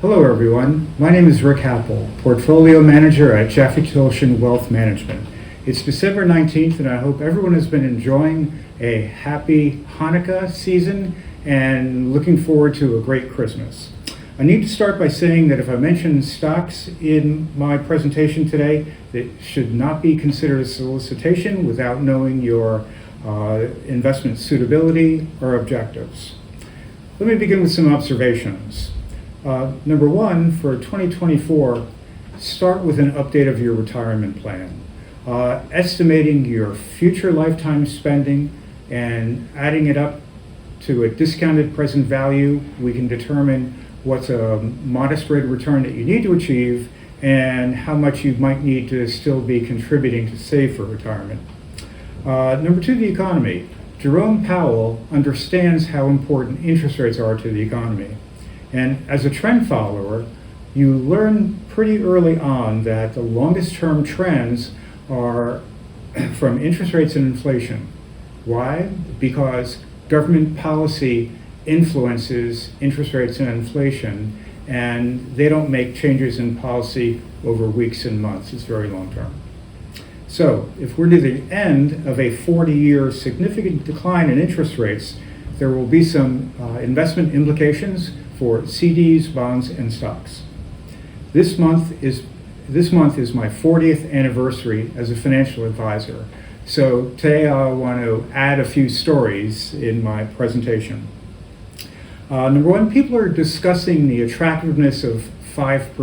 Hello everyone, my name is Rick Happle, Portfolio Manager at Jaffe Tilschen Wealth Management. It's December 19th and I hope everyone has been enjoying a happy Hanukkah season and looking forward to a great Christmas. I need to start by saying that if I mention stocks in my presentation today, it should not be considered a solicitation without knowing your investment suitability or objectives. Let me begin with some observations. Number one, for 2024, start with an update of your retirement plan. Estimating your future lifetime spending and adding it up to a discounted present value, we can determine what's a modest rate of return that you need to achieve and how much you might need to still be contributing to save for retirement. Number two, the economy. Jerome Powell understands how important interest rates are to the economy. And as a trend follower, you learn pretty early on that the longest term trends are from interest rates and inflation. Why? Because government policy influences interest rates and inflation, and they don't make changes in policy over weeks and months. It's very long term. So if we're near the end of a 40-year significant decline in interest rates, there will be some investment implications for CDs, bonds, and stocks. This month is my 40th anniversary as a financial advisor. So today I want to add a few stories in my presentation. Number one, people are discussing the attractiveness of 5%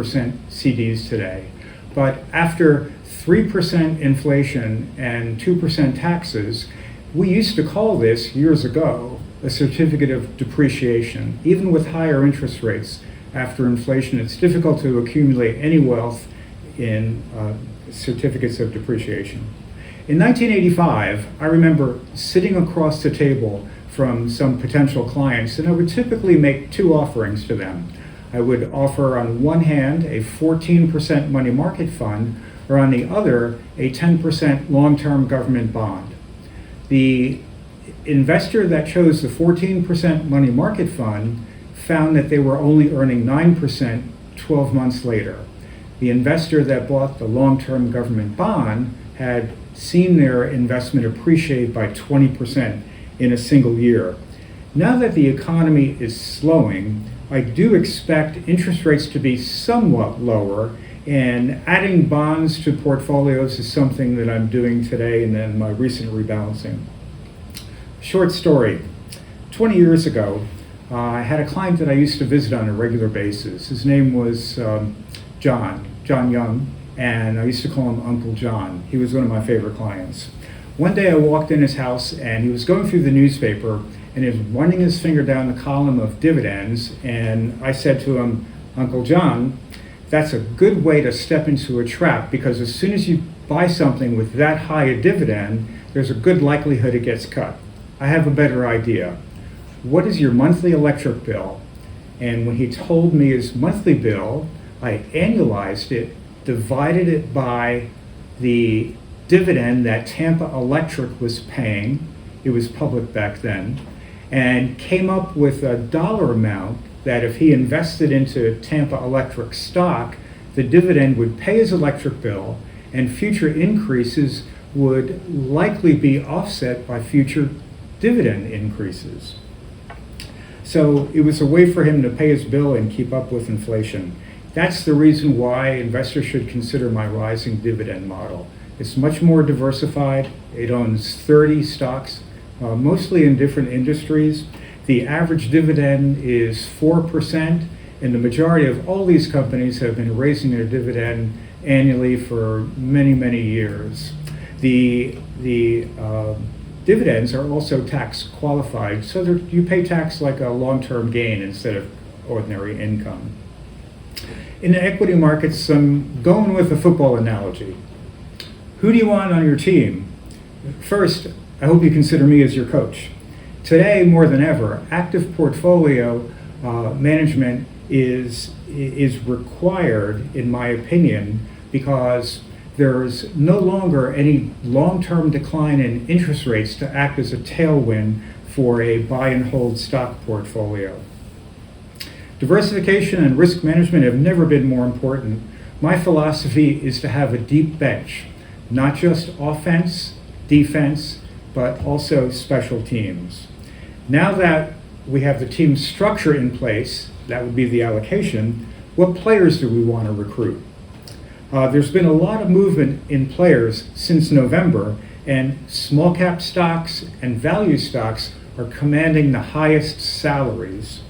CDs today. But after 3% inflation and 2% taxes, we used to call this years ago a certificate of depreciation. Even with higher interest rates, after inflation, it's difficult to accumulate any wealth in certificates of depreciation. In 1985, I remember sitting across the table from some potential clients, and I would typically make two offerings to them. I would offer on one hand a 14% money market fund, or on the other a 10% long-term government bond. The investor that chose the 14% money market fund found that they were only earning 9% 12 months later. The investor that bought the long-term government bond had seen their investment appreciate by 20% in a single year. Now that the economy is slowing, I do expect interest rates to be somewhat lower, and adding bonds to portfolios is something that I'm doing today and in my recent rebalancing. Short story. 20 years ago, I had a client that I used to visit on a regular basis. His name was John Young, and I used to call him Uncle John. He was one of my favorite clients. One day I walked in his house and he was going through the newspaper and he was running his finger down the column of dividends, and I said to him, Uncle John, that's a good way to step into a trap, because as soon as you buy something with that high a dividend, there's a good likelihood it gets cut. I have a better idea. What is your monthly electric bill? And when he told me his monthly bill, I annualized it, divided it by the dividend that Tampa Electric was paying. It was public back then, and came up with a dollar amount that if he invested into Tampa Electric stock, the dividend would pay his electric bill, and future increases would likely be offset by future dividend increases. So it was a way for him to pay his bill and keep up with inflation. That's the reason why investors should consider my rising dividend model. It's much more diversified. It owns 30 stocks, mostly in different industries. The average dividend is 4%, and the majority of all these companies have been raising their dividend annually for many, many years. The dividends are also tax qualified, so you pay tax like a long-term gain instead of ordinary income. In the equity markets, I'm going with a football analogy. Who do you want on your team? First, I hope you consider me as your coach. Today, more than ever, active portfolio management is required, in my opinion, because there's no longer any long-term decline in interest rates to act as a tailwind for a buy and hold stock portfolio. Diversification and risk management have never been more important. My philosophy is to have a deep bench, not just offense, defense, but also special teams. Now that we have the team structure in place, that would be the allocation, what players do we want to recruit? There's been a lot of movement in players since November, and small cap stocks and value stocks are commanding the highest salaries.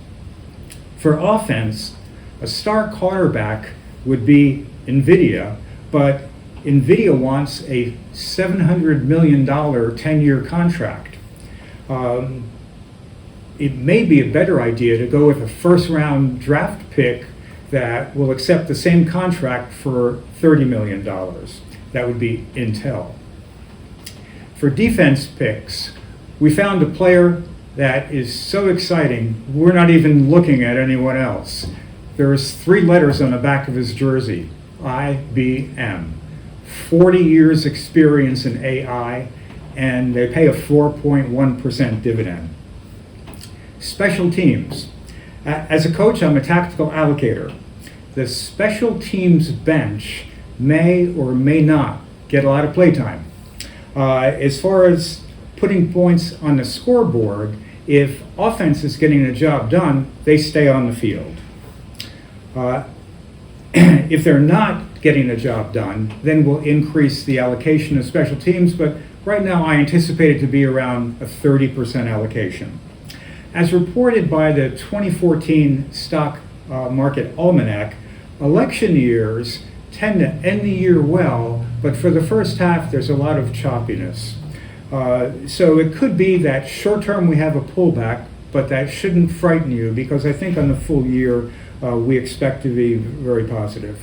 For offense, a star quarterback would be NVIDIA, but NVIDIA wants a $700 million 10-year contract. It may be a better idea to go with a first-round draft pick that will accept the same contract for $30 million. That would be Intel. For defense picks, we found a player that is so exciting, we're not even looking at anyone else. There's 3 letters on the back of his jersey, IBM. 40 years experience in AI, and they pay a 4.1% dividend. Special teams. As a coach, I'm a tactical allocator. The special teams bench may or may not get a lot of playtime. As far as putting points on the scoreboard, if offense is getting the job done, they stay on the field. If they're not getting the job done, then we'll increase the allocation of special teams, but right now I anticipate it to be around a 30% allocation. As reported by the 2014 Stock Market Almanac, election years tend to end the year well, but for the first half there's a lot of choppiness. So it could be that short term we have a pullback, but that shouldn't frighten you, because I think on the full year we expect to be very positive.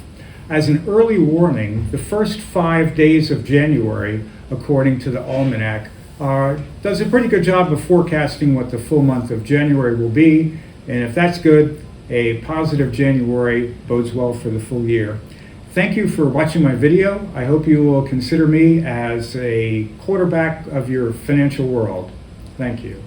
As an early warning, the first 5 days of January, according to the Almanac, does a pretty good job of forecasting what the full month of January will be, and if that's good, a positive January bodes well for the full year. Thank you for watching my video. I hope you will consider me as a quarterback of your financial world. Thank you.